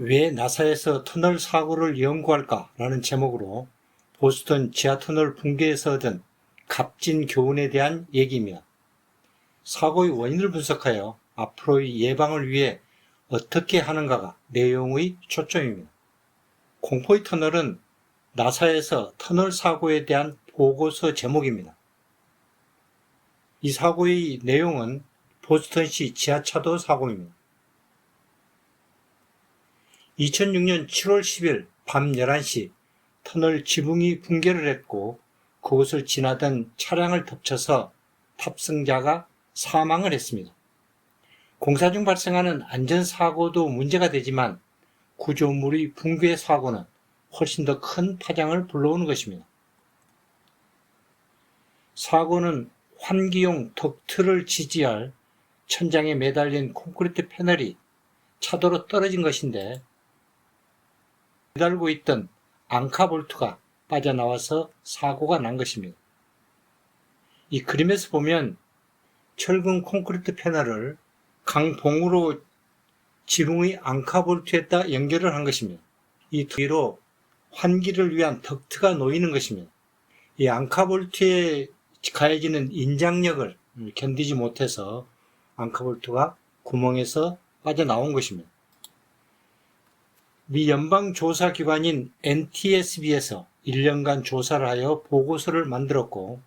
왜 나사에서 터널 사고를 연구할까라는 제목으로 보스턴 지하터널 붕괴에서 얻은 값진 교훈에 대한 얘기입니다. 사고의 원인을 분석하여 앞으로의 예방을 위해 어떻게 하는가가 내용의 초점입니다. 공포의 터널은 나사에서 터널 사고에 대한 보고서 제목입니다. 이 사고의 내용은 보스턴시 지하차도 사고입니다. 2006년 7월 10일 밤 11시 터널 지붕이 붕괴를 했고 그곳을 지나던 차량을 덮쳐서 탑승자가 사망을 했습니다. 공사 중 발생하는 안전사고도 문제가 되지만 구조물의 붕괴 사고는 훨씬 더 큰 파장을 불러오는 것입니다. 사고는 환기용 덕트를 지지할 천장에 매달린 콘크리트 패널이 차도로 떨어진 것인데 매달고 있던 앙카볼트가 빠져나와서 사고가 난 것입니다. 이 그림에서 보면 철근 콘크리트 패널을 강봉으로 지붕의 앙카볼트에다 연결을 한 것입니다. 이 뒤로 환기를 위한 덕트가 놓이는 것입니다. 이 앙카볼트에 가해지는 인장력을 견디지 못해서 앙카볼트가 구멍에서 빠져나온 것입니다. 미 연방조사기관인 NTSB에서 1년간 조사를 하여 보고서를 만들었고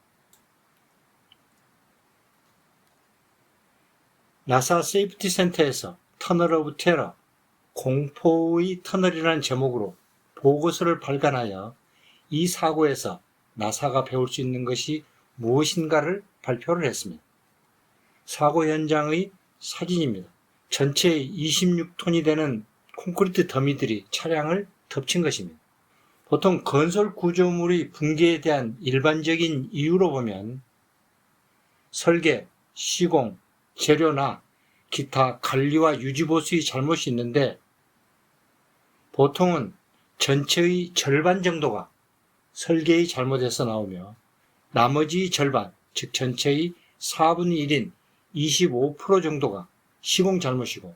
나사 세이프티 센터에서 터널 오브 테러, 공포의 터널이라는 제목으로 보고서를 발간하여 이 사고에서 나사가 배울 수 있는 것이 무엇인가를 발표를 했습니다. 사고 현장의 사진입니다. 전체 26톤이 되는 콘크리트 더미들이 차량을 덮친 것입니다. 보통 건설 구조물의 붕괴에 대한 일반적인 이유로 보면 설계, 시공, 재료나 기타 관리와 유지보수의 잘못이 있는데 보통은 전체의 절반 정도가 설계의 잘못에서 나오며 나머지 절반, 즉 전체의 4분의 1인 25% 정도가 시공 잘못이고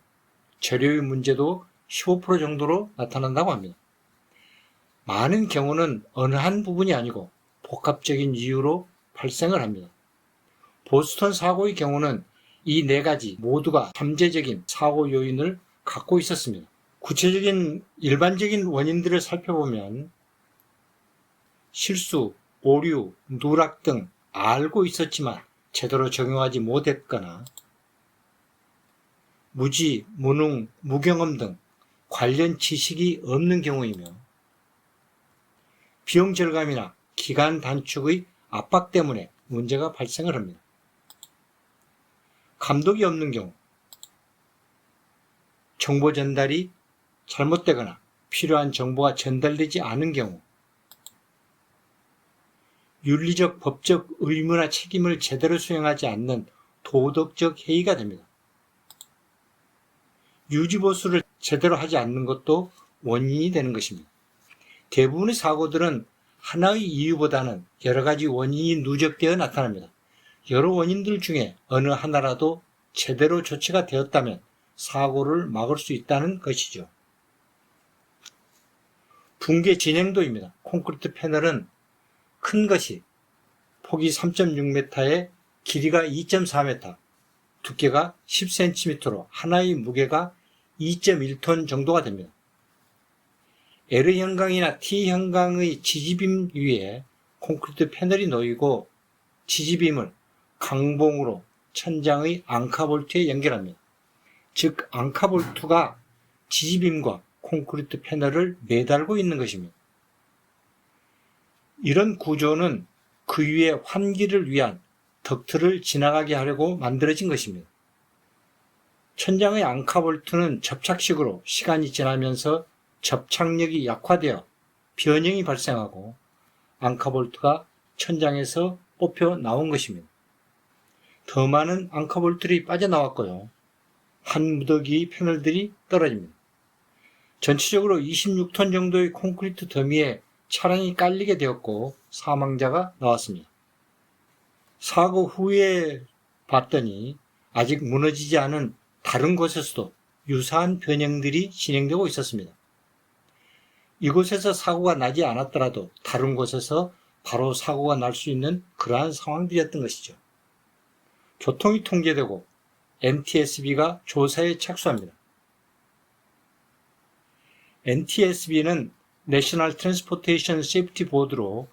재료의 문제도 15% 정도로 나타난다고 합니다. 많은 경우는 어느 한 부분이 아니고 복합적인 이유로 발생을 합니다. 보스턴 사고의 경우는 이 네 가지 모두가 잠재적인 사고 요인을 갖고 있었습니다. 구체적인 일반적인 원인들을 살펴보면 실수, 오류, 누락 등 알고 있었지만 제대로 적용하지 못했거나 무지, 무능, 무경험 등 관련 지식이 없는 경우이며 비용 절감이나 기간 단축의 압박 때문에 문제가 발생을 합니다. 감독이 없는 경우, 정보 전달이 잘못되거나 필요한 정보가 전달되지 않은 경우, 윤리적 법적 의무나 책임을 제대로 수행하지 않는 도덕적 해이가 됩니다. 유지보수를 제대로 하지 않는 것도 원인이 되는 것입니다. 대부분의 사고들은 하나의 이유보다는 여러 가지 원인이 누적되어 나타납니다. 여러 원인들 중에 어느 하나라도 제대로 조치가 되었다면 사고를 막을 수 있다는 것이죠. 붕괴 진행도입니다. 콘크리트 패널은 큰 것이 폭이 3.6m에 길이가 2.4m, 두께가 10cm로 하나의 무게가 2.1톤 정도가 됩니다. L형강이나 T형강의 지지빔 위에 콘크리트 패널이 놓이고 지지빔을 강봉으로 천장의 앙카볼트에 연결합니다. 즉 앙카볼트가 지지빔과 콘크리트 패널을 매달고 있는 것입니다. 이런 구조는 그 위에 환기를 위한 덕트를 지나가게 하려고 만들어진 것입니다. 천장의 앙카볼트는 접착식으로 시간이 지나면서 접착력이 약화되어 변형이 발생하고 앙카볼트가 천장에서 뽑혀 나온 것입니다. 더 많은 앙카볼트들이 빠져나왔고요. 한 무더기의 패널들이 떨어집니다. 전체적으로 26톤 정도의 콘크리트 더미에 차량이 깔리게 되었고 사망자가 나왔습니다. 사고 후에 봤더니 아직 무너지지 않은 다른 곳에서도 유사한 변형들이 진행되고 있었습니다. 이곳에서 사고가 나지 않았더라도 다른 곳에서 바로 사고가 날 수 있는 그러한 상황들이었던 것이죠. 교통이 통제되고 NTSB가 조사에 착수합니다. NTSB는 내셔널 트랜스포테이션 세이프티 보드로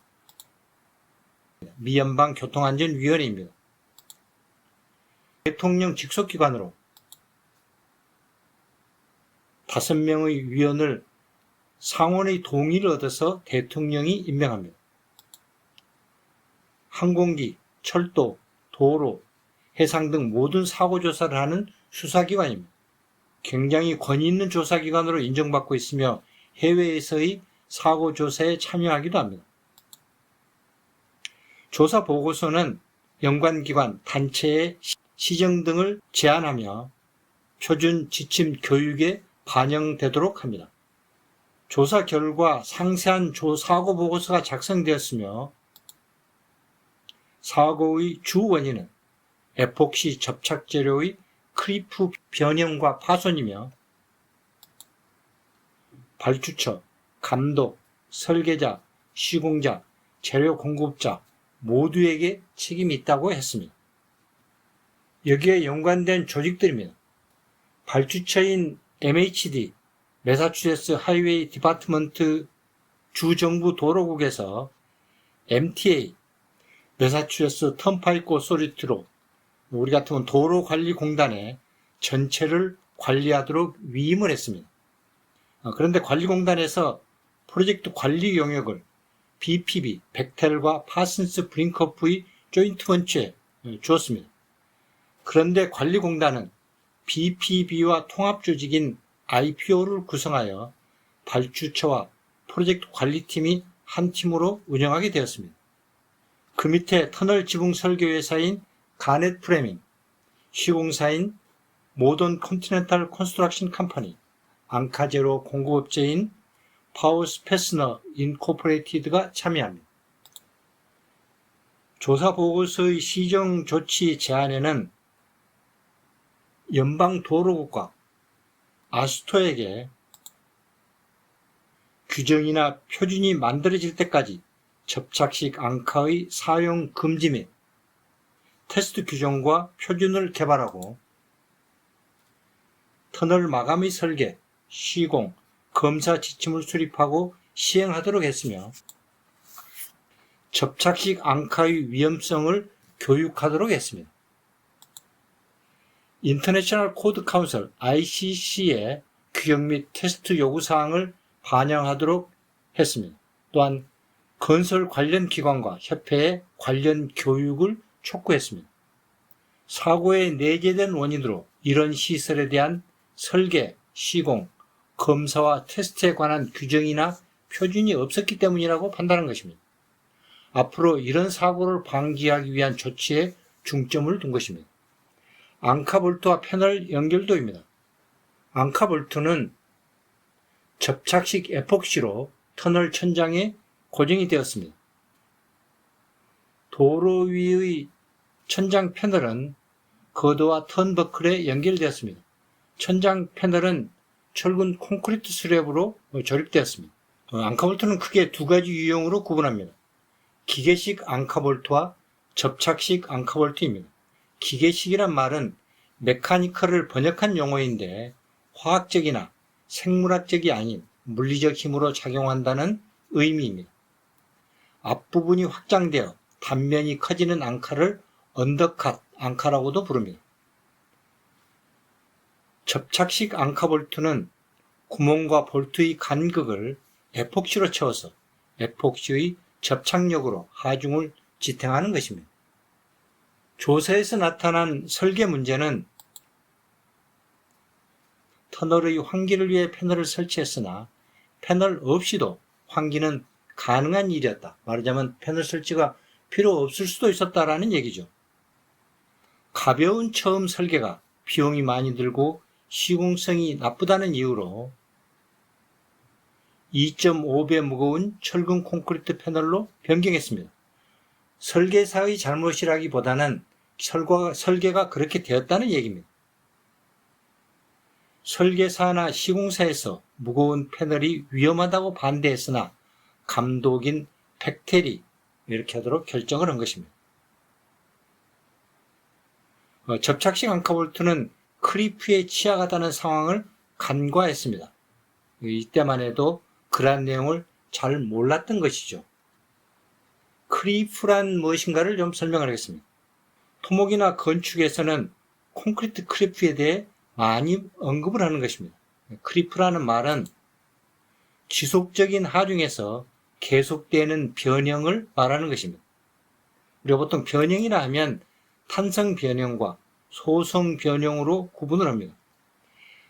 미연방 교통안전위원회입니다. 대통령 직속기관으로 5명의 위원을 상원의 동의를 얻어서 대통령이 임명합니다. 항공기, 철도, 도로, 해상 등 모든 사고조사를 하는 수사기관입니다. 굉장히 권위 있는 조사기관으로 인정받고 있으며 해외에서의 사고조사에 참여하기도 합니다. 조사 보고서는 연관기관, 단체의 시정 등을 제안하며 표준 지침 교육에 반영되도록 합니다. 조사 결과 상세한 사고 보고서가 작성되었으며 사고의 주 원인은 에폭시 접착 재료의 크리프 변형과 파손이며 발주처, 감독, 설계자, 시공자, 재료 공급자 모두에게 책임이 있다고 했습니다. 여기에 연관된 조직들입니다. 발주처인 MHD, 매사추세츠 하이웨이 디파트먼트 주정부 도로국에서 MTA, 매사추세츠 턴파이크 오소리티로 우리 같으면 도로관리공단에 전체를 관리하도록 위임을 했습니다. 그런데 관리공단에서 프로젝트 관리 영역을 BPB, 벡텔과 파슨스 브링커프의 조인트 번치에 주었습니다. 그런데 관리공단은 BPB와 통합조직인 IPO를 구성하여 발주처와 프로젝트 관리팀이 한 팀으로 운영하게 되었습니다. 그 밑에 터널 지붕 설계회사인 가넷 프레밍, 시공사인 모던 컨티넨탈 컨스트럭션 컴퍼니, 앙카제로 공급업체인 파우스 패스너 인코퍼레이티드가 참여합니다. 조사 보고서의 시정 조치 제안에는 연방도로국과 아스토에게 규정이나 표준이 만들어질 때까지 접착식 앙카의 사용 금지 및 테스트 규정과 표준을 개발하고 터널 마감의 설계, 시공, 검사 지침을 수립하고 시행하도록 했으며 접착식 앙카의 위험성을 교육하도록 했습니다. 인터내셔널 코드 카운슬 ICC의 규정 및 테스트 요구사항을 반영하도록 했습니다. 또한 건설 관련 기관과 협회의 관련 교육을 촉구했습니다. 사고의 내재된 원인으로 이런 시설에 대한 설계, 시공, 검사와 테스트에 관한 규정이나 표준이 없었기 때문이라고 판단한 것입니다. 앞으로 이런 사고를 방지하기 위한 조치에 중점을 둔 것입니다. 앙카볼트와 패널 연결도입니다. 앙카볼트는 접착식 에폭시로 터널 천장에 고정이 되었습니다. 도로 위의 천장 패널은 거드와 턴버클에 연결되었습니다. 천장 패널은 철근 콘크리트 슬랩으로 조립되었습니다. 앙카볼트는 크게 두 가지 유형으로 구분합니다. 기계식 앙카볼트와 접착식 앙카볼트입니다. 기계식이란 말은 메카니컬을 번역한 용어인데 화학적이나 생물학적이 아닌 물리적 힘으로 작용한다는 의미입니다. 앞부분이 확장되어 단면이 커지는 앙카를 언더컷 앙카라고도 부릅니다. 접착식 앙카볼트는 구멍과 볼트의 간극을 에폭시로 채워서 에폭시의 접착력으로 하중을 지탱하는 것입니다. 조사에서 나타난 설계 문제는 터널의 환기를 위해 패널을 설치했으나 패널 없이도 환기는 가능한 일이었다. 말하자면 패널 설치가 필요 없을 수도 있었다라는 얘기죠. 가벼운 처음 설계가 비용이 많이 들고 시공성이 나쁘다는 이유로 2.5배 무거운 철근 콘크리트 패널로 변경했습니다. 설계사의 잘못이라기보다는 설계가 그렇게 되었다는 얘기입니다. 설계사나 시공사에서 무거운 패널이 위험하다고 반대했으나 감독인 벡텔이 이렇게 하도록 결정을 한 것입니다. 접착식 앙카볼트는 크리프에 취약하다는 상황을 간과했습니다. 이때만 해도 그러한 내용을 잘 몰랐던 것이죠. 크리프란 무엇인가를 좀 설명을 하겠습니다. 토목이나 건축에서는 콘크리트 크리프에 대해 많이 언급을 하는 것입니다. 크리프라는 말은 지속적인 하중에서 계속되는 변형을 말하는 것입니다. 우리가 보통 변형이라 하면 탄성 변형과 소성 변형으로 구분을 합니다.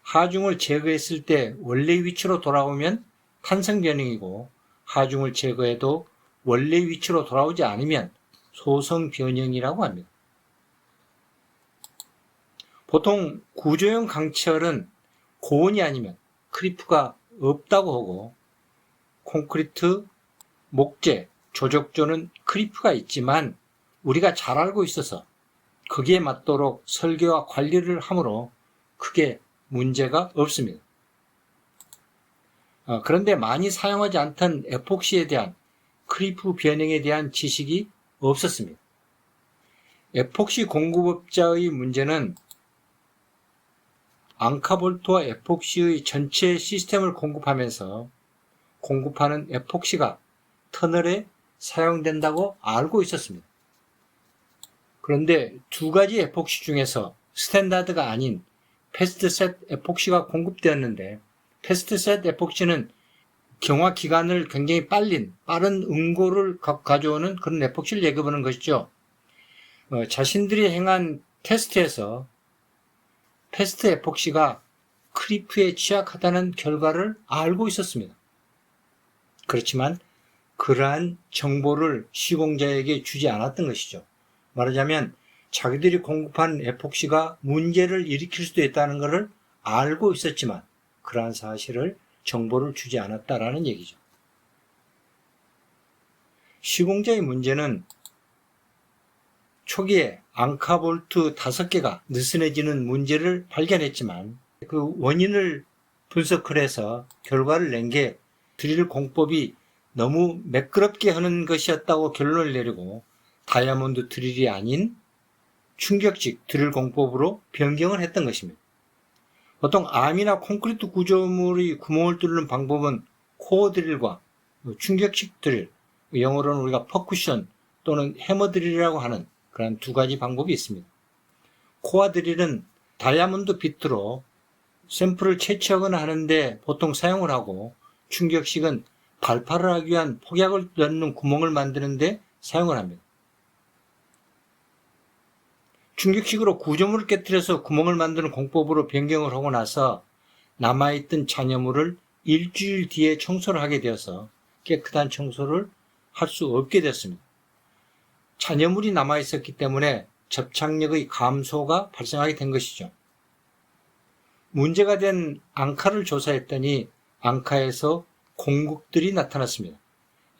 하중을 제거했을 때 원래 위치로 돌아오면 탄성 변형이고, 하중을 제거해도 원래 위치로 돌아오지 않으면 소성 변형이라고 합니다. 보통 구조형 강철은 고온이 아니면 크리프가 없다고 하고, 콘크리트, 목재, 조적조는 크리프가 있지만 우리가 잘 알고 있어서 거기에 맞도록 설계와 관리를 하므로 크게 문제가 없습니다. 그런데 많이 사용하지 않던 에폭시에 대한 크리프 변형에 대한 지식이 없었습니다. 에폭시 공급업자의 문제는 앙카볼트와 에폭시의 전체 시스템을 공급하면서 공급하는 에폭시가 터널에 사용된다고 알고 있었습니다. 그런데 두 가지 에폭시 중에서 스탠다드가 아닌 패스트셋 에폭시가 공급되었는데, 패스트셋 에폭시는 경화 기간을 굉장히 빠른 응고를 가져오는 그런 에폭시를 얘기하는 것이죠. 자신들이 행한 테스트에서 패스트 에폭시가 크리프에 취약하다는 결과를 알고 있었습니다. 그렇지만 그러한 정보를 시공자에게 주지 않았던 것이죠. 말하자면 자기들이 공급한 에폭시가 문제를 일으킬 수도 있다는 것을 알고 있었지만 그러한 사실을 정보를 주지 않았다라는 얘기죠. 시공자의 문제는 초기에 앙카볼트 5개가 느슨해지는 문제를 발견했지만 그 원인을 분석을 해서 결과를 낸 게 드릴 공법이 너무 매끄럽게 하는 것이었다고 결론을 내리고 다이아몬드 드릴이 아닌 충격식 드릴 공법으로 변경을 했던 것입니다. 보통 암이나 콘크리트 구조물의 구멍을 뚫는 방법은 코어 드릴과 충격식 드릴, 영어로는 우리가 퍼쿠션 또는 해머 드릴이라고 하는 그런 두 가지 방법이 있습니다. 코어 드릴은 다이아몬드 비트로 샘플을 채취하거나 하는데 보통 사용을 하고, 충격식은 발파를 하기 위한 폭약을 넣는 구멍을 만드는데 사용을 합니다. 충격식으로 구조물을 깨뜨려서 구멍을 만드는 공법으로 변경을 하고 나서 남아있던 잔여물을 일주일 뒤에 청소를 하게 되어서 깨끗한 청소를 할 수 없게 됐습니다. 잔여물이 남아있었기 때문에 접착력의 감소가 발생하게 된 것이죠. 문제가 된 앙카를 조사했더니 앙카에서 공국들이 나타났습니다.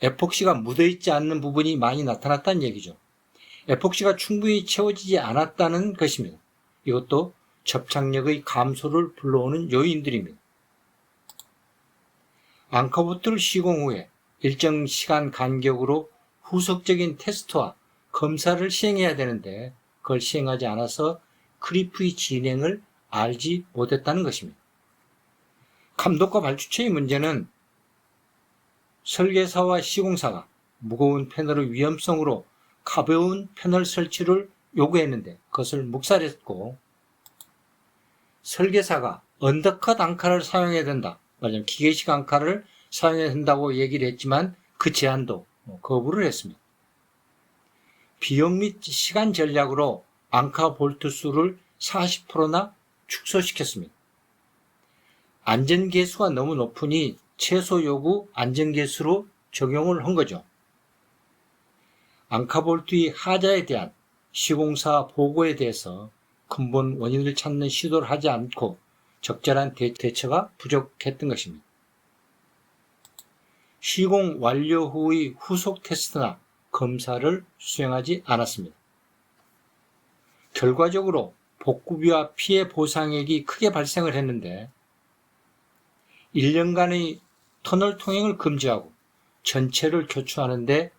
에폭시가 묻어있지 않는 부분이 많이 나타났다는 얘기죠. 에폭시가 충분히 채워지지 않았다는 것입니다. 이것도 접착력의 감소를 불러오는 요인들입니다. 앙카볼트를 시공 후에 일정 시간 간격으로 후속적인 테스트와 검사를 시행해야 되는데 그걸 시행하지 않아서 크리프의 진행을 알지 못했다는 것입니다. 감독과 발주처의 문제는 설계사와 시공사가 무거운 패널의 위험성으로 가벼운 패널 설치를 요구했는데 그것을 묵살했고, 설계사가 언더컷 앙카를 사용해야 된다, 말하자면 기계식 앙카를 사용해야 된다고 얘기를 했지만 그 제안도 거부를 했습니다. 비용 및 시간 전략으로 앙카 볼트 수를 40%나 축소시켰습니다. 안전계수가 너무 높으니 최소 요구 안전계수로 적용을 한 거죠. 앙카볼트의 하자에 대한 시공사 보고에 대해서 근본 원인을 찾는 시도를 하지 않고 적절한 대처가 부족했던 것입니다. 시공 완료 후의 후속 테스트나 검사를 수행하지 않았습니다. 결과적으로 복구비와 피해 보상액이 크게 발생을 했는데 1년간의 터널 통행을 금지하고 전체를 교추하는데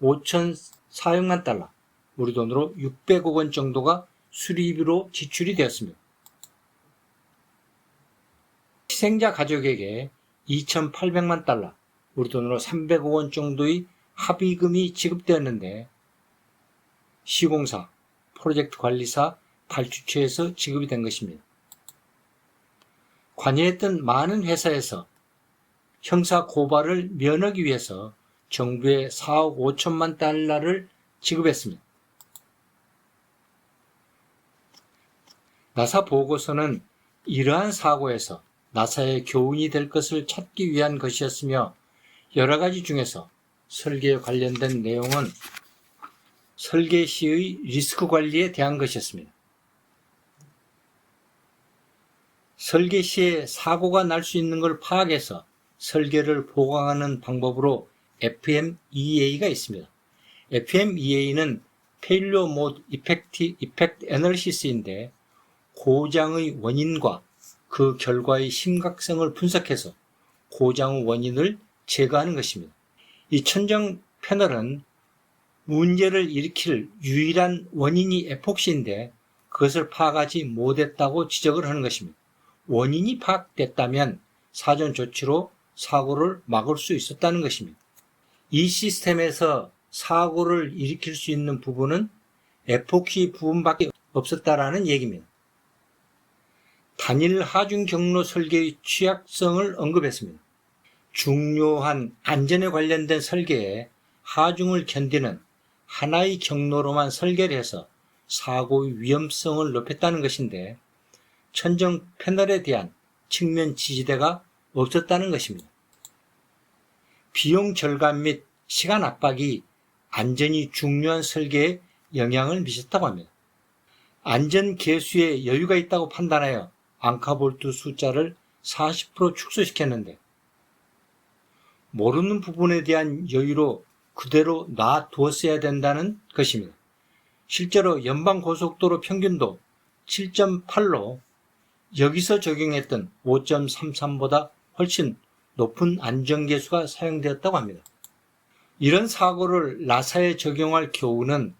5,400만 달러, 우리 돈으로 600억 원 정도가 수리비로 지출이 되었습니다. 희생자 가족에게 2,800만 달러, 우리 돈으로 300억 원 정도의 합의금이 지급되었는데 시공사, 프로젝트 관리사, 발주처에서 지급이 된 것입니다. 관여했던 많은 회사에서 형사 고발을 면하기 위해서 정부에 4억 5천만 달러를 지급했습니다. 나사 보고서는 이러한 사고에서 나사의 교훈이 될 것을 찾기 위한 것이었으며 여러 가지 중에서 설계에 관련된 내용은 설계 시의 리스크 관리에 대한 것이었습니다. 설계 시에 사고가 날 수 있는 걸 파악해서 설계를 보강하는 방법으로 FMEA가 있습니다. FMEA는 Failure Mode Effect Analysis인데 고장의 원인과 그 결과의 심각성을 분석해서 고장의 원인을 제거하는 것입니다. 이 천정 패널은 문제를 일으킬 유일한 원인이 에폭시인데 그것을 파악하지 못했다고 지적을 하는 것입니다. 원인이 파악됐다면 사전 조치로 사고를 막을 수 있었다는 것입니다. 이 시스템에서 사고를 일으킬 수 있는 부분은 에폭시 부분밖에 없었다라는 얘기입니다. 단일 하중 경로 설계의 취약성을 언급했습니다. 중요한 안전에 관련된 설계에 하중을 견디는 하나의 경로로만 설계를 해서 사고의 위험성을 높였다는 것인데 천정 패널에 대한 측면 지지대가 없었다는 것입니다. 비용 절감 및 시간 압박이 안전이 중요한 설계에 영향을 미쳤다고 합니다. 안전 계수에 여유가 있다고 판단하여 앙카볼트 숫자를 40% 축소시켰는데 모르는 부분에 대한 여유로 그대로 놔두었어야 된다는 것입니다. 실제로 연방고속도로 평균도 7.8로 여기서 적용했던 5.33보다 훨씬 높은 안전계수가 사용되었다고 합니다. 이런 사고를 나사에 적용할 교훈은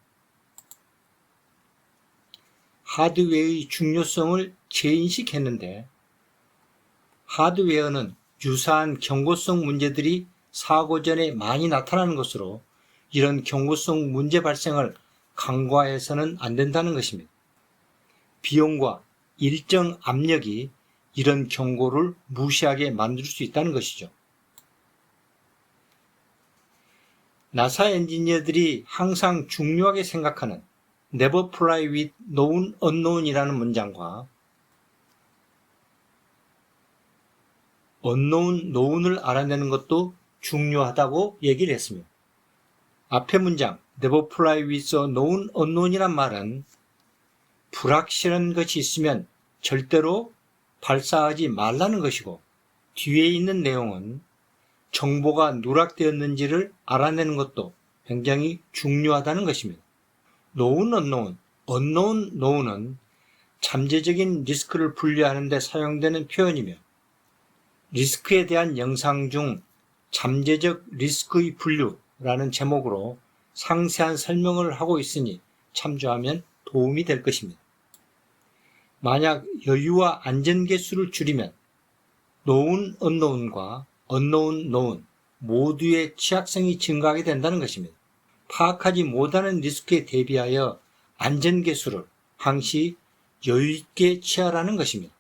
하드웨어의 중요성을 재인식했는데 하드웨어는 유사한 경고성 문제들이 사고 전에 많이 나타나는 것으로 이런 경고성 문제 발생을 간과해서는 안 된다는 것입니다. 비용과 일정 압력이 이런 경고를 무시하게 만들 수 있다는 것이죠. 나사 엔지니어들이 항상 중요하게 생각하는 Never fly with known unknown이라는 문장과 unknown, known을 알아내는 것도 중요하다고 얘기를 했습니다. 앞의 문장 Never fly with a known unknown이란 말은 불확실한 것이 있으면 절대로 발사하지 말라는 것이고 뒤에 있는 내용은 정보가 누락되었는지를 알아내는 것도 굉장히 중요하다는 것입니다. known unknown, unknown known은 잠재적인 리스크를 분류하는 데 사용되는 표현이며 리스크에 대한 영상 중 잠재적 리스크의 분류라는 제목으로 상세한 설명을 하고 있으니 참조하면 도움이 될 것입니다. 만약 여유와 안전계수를 줄이면 known unknown과 unknown known 모두의 취약성이 증가하게 된다는 것입니다. 파악하지 못하는 리스크에 대비하여 안전계수를 항시 여유있게 취하라는 것입니다.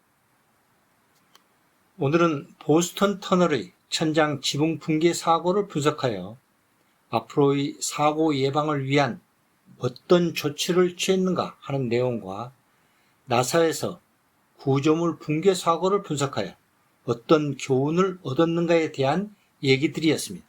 오늘은 보스턴 터널의 천장 지붕 붕괴 사고를 분석하여 앞으로의 사고 예방을 위한 어떤 조치를 취했는가 하는 내용과 나사에서 구조물 붕괴 사고를 분석하여 어떤 교훈을 얻었는가에 대한 얘기들이었습니다.